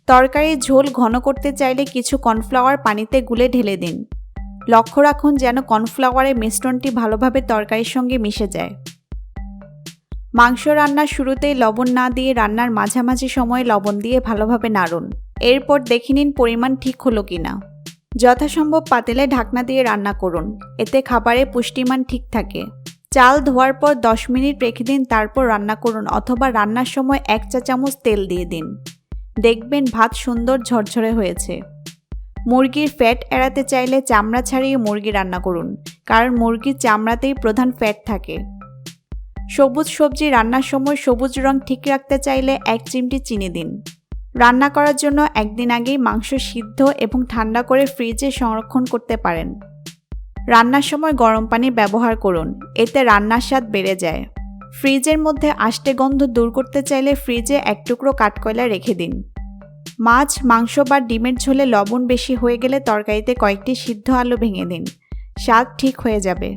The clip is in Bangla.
তরকারির ঝোল ঘন করতে চাইলে কিছু কর্নফ্লাওয়ার পানিতে গুলে ঢেলে দিন। লক্ষ্য রাখুন যেন কর্নফ্লাওয়ারের মিশ্রণটি ভালোভাবে তরকারির সঙ্গে মিশে যায়। মাংস রান্নার শুরুতেই লবণ না দিয়ে রান্নার মাঝামাঝি সময়ে লবণ দিয়ে ভালোভাবে নাড়ুন। এরপর দেখে নিন পরিমাণ ঠিক হলো কিনা। যথাসম্ভব পাতিলে ঢাকনা দিয়ে রান্না করুন, এতে খাবারের পুষ্টিমান ঠিক থাকে। চাল ধোয়ার পর 10 মিনিট রেখে দিন, তারপর রান্না করুন অথবা রান্নার সময় 1 চা চামচ তেল দিয়ে দিন। দেখবেন ভাত সুন্দর ঝরঝরে হয়েছে। মুরগির ফ্যাট এড়াতে চাইলে চামড়া ছাড়িয়ে মুরগি রান্না করুন, কারণ মুরগির চামড়াতেই প্রধান ফ্যাট থাকে। সবুজ সবজি রান্নার সময় সবুজ রং ঠিক রাখতে চাইলে 1 চিমটি চিনি দিন। রান্না করার জন্য একদিন আগেই মাংস সিদ্ধ এবং ঠান্ডা করে ফ্রিজে সংরক্ষণ করতে পারেন। রান্নার সময় গরম পানি ব্যবহার করুন, এতে রান্নার স্বাদ বেড়ে যায়। ফ্রিজের মধ্যে আষ্টে গন্ধ দূর করতে চাইলে ফ্রিজে 1 টুকরো কাঠকয়লা রেখে দিন। মাছ, মাংস বা ডিমের ঝোলে লবণ বেশি হয়ে গেলে তরকারিতে কয়েকটি সিদ্ধ আলু ভেঙে দিন, স্বাদ ঠিক হয়ে যাবে।